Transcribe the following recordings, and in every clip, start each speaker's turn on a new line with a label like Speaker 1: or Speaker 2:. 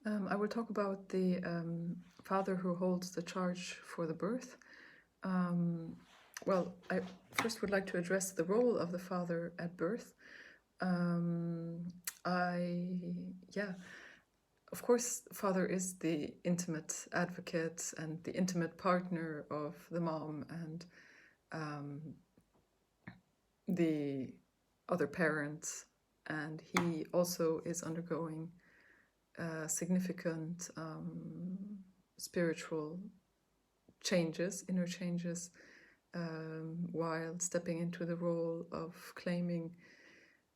Speaker 1: I will talk about the father who holds the charge for the birth. Um, well, I first would like to address the role of the father at birth. Um, yeah, of course, father is the intimate advocate and the intimate partner of the mom and um, the other parents, and he also is undergoing significant spiritual changes, inner changes, while stepping into the role of claiming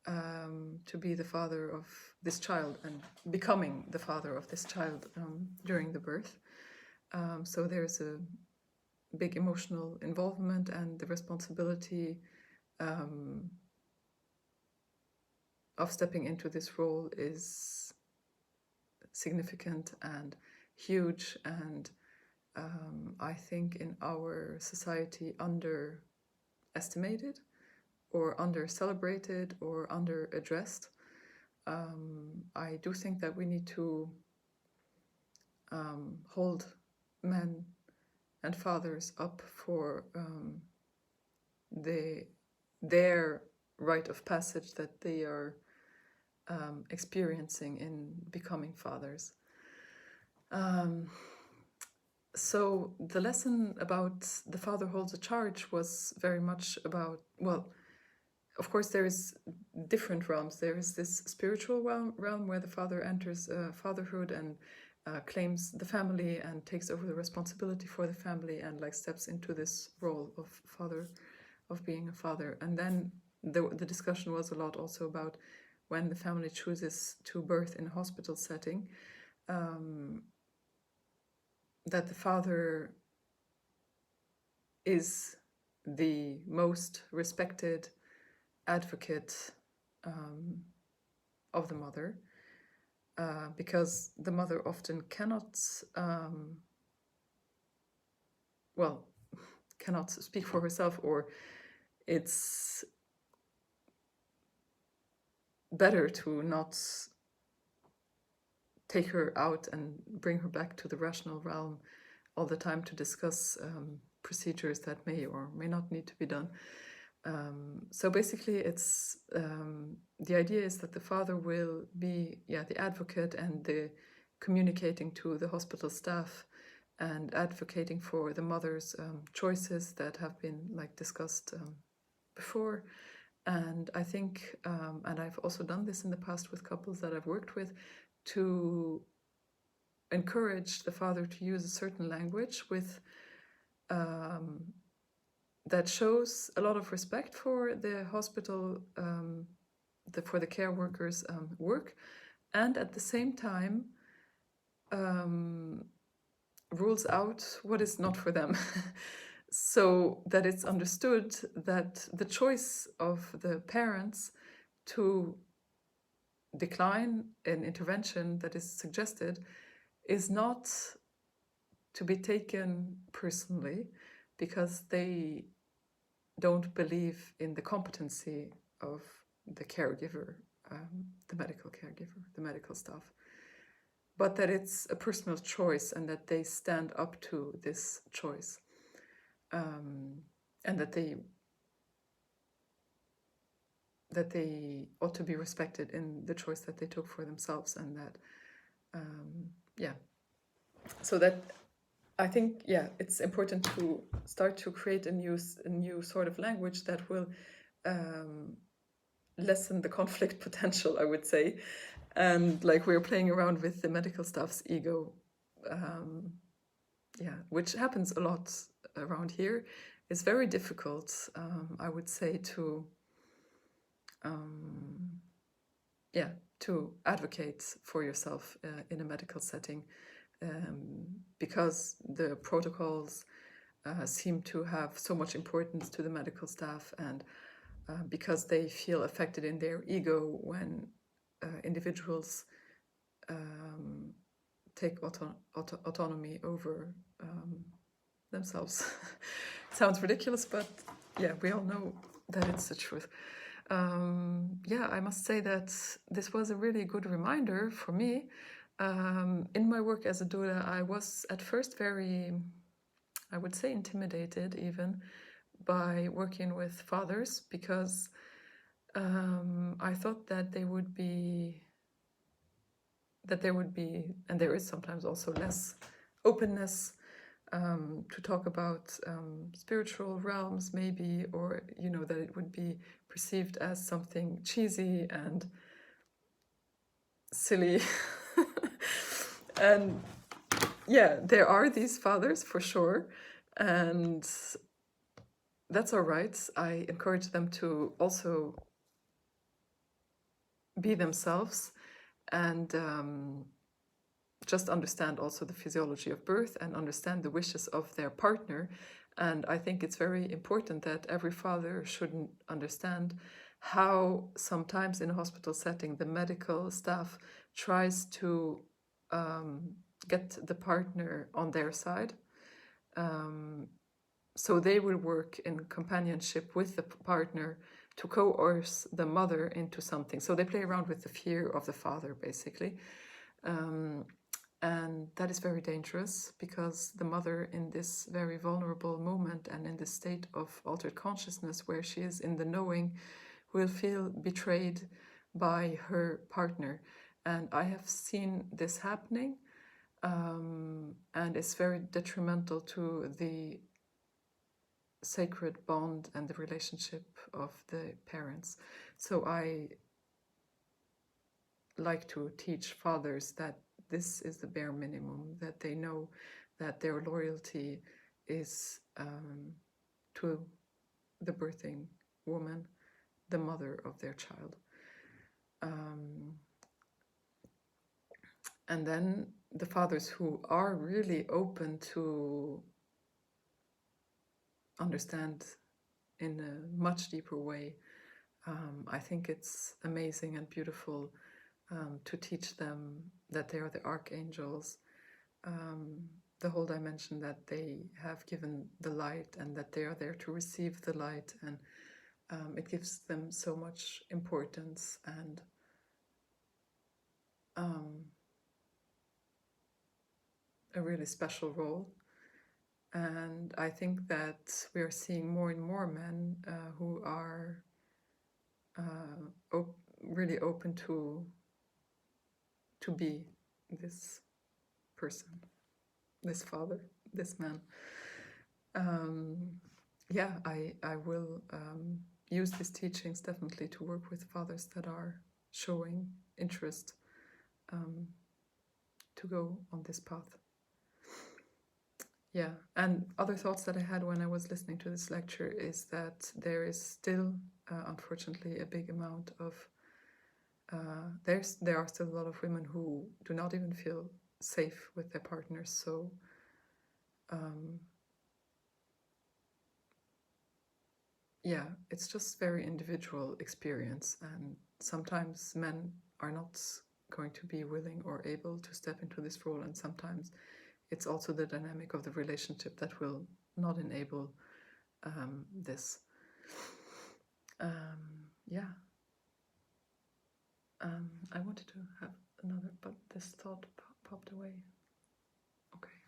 Speaker 1: to be the father of this child and becoming the father of this child during the birth. So there's a big emotional involvement, and the responsibility of stepping into this role is significant and huge, and I think in our society underestimated or under celebrated or under addressed. I do think that we need to hold men and fathers up for their rite of passage that they are experiencing in becoming fathers. So the lesson about the father holds a charge was very much about, well, of course there is different realms. There is this spiritual realm where the father enters fatherhood and claims the family and takes over the responsibility for the family and like steps into this role of father, of being a father. And then the discussion was a lot also about when the family chooses to birth in a hospital setting, that the father is the most respected advocate of the mother, because the mother often cannot cannot speak for herself, or it's better to not take her out and bring her back to the rational realm all the time to discuss procedures that may or may not need to be done. So basically, it's the idea is that the father will be the advocate and the communicating to the hospital staff and advocating for the mother's choices that have been like discussed before. And I think, and I've also done this in the past with couples that I've worked with, to encourage the father to use a certain language with that shows a lot of respect for the hospital, for the care workers' work, and at the same time rules out what is not for them. So that it's understood that the choice of the parents to decline an intervention that is suggested is not to be taken personally, because they don't believe in the competency of the caregiver, the medical caregiver, the medical staff, but that it's a personal choice and that they stand up to this choice, and that they ought to be respected in the choice that they took for themselves, and that so that I think it's important to start to create a new sort of language that will lessen the conflict potential, I would say. And like we're playing around with the medical staff's ego, which happens a lot around here. It's very difficult, I would say, to advocate for yourself in a medical setting, because the protocols seem to have so much importance to the medical staff, and because they feel affected in their ego when individuals take autonomy over themselves. Sounds ridiculous, but we all know that it's the truth. I must say that this was a really good reminder for me In my work as a doula, I was at first very, I would say, intimidated even by working with fathers, because I thought that there would be, and there is sometimes also less openness to talk about spiritual realms, maybe, or that it would be perceived as something cheesy and silly. And yeah, there are these fathers for sure, and that's all right. I encourage them to also be themselves and just understand also the physiology of birth and understand the wishes of their partner. And I think it's very important that every father should understand how sometimes in a hospital setting the medical staff tries to get the partner on their side. So they will work in companionship with the partner to coerce the mother into something. So they play around with the fear of the father, basically. And that is very dangerous, because the mother, in this very vulnerable moment and in this state of altered consciousness where she is in the knowing, will feel betrayed by her partner. And I have seen this happening, and it's very detrimental to the sacred bond and the relationship of the parents. So I like to teach fathers that this is the bare minimum, that they know that their loyalty is to the birthing woman, the mother of their child. And then the fathers who are really open to understand in a much deeper way, I think it's amazing and beautiful to teach them that they are the archangels, the whole dimension that they have given the light and that they are there to receive the light, and it gives them so much importance and a really special role. And I think that we are seeing more and more men who are really open to be this person, this father, this man. Yeah, I will use these teachings definitely to work with fathers that are showing interest to go on this path. Yeah, and other thoughts that I had when I was listening to this lecture is that there is still, unfortunately, a big amount of there are still a lot of women who do not even feel safe with their partners. So yeah, it's just very individual experience, and sometimes men are not going to be willing or able to step into this role, and sometimes it's also the dynamic of the relationship that will not enable this. Yeah. I wanted to have another, but this thought popped away. Okay.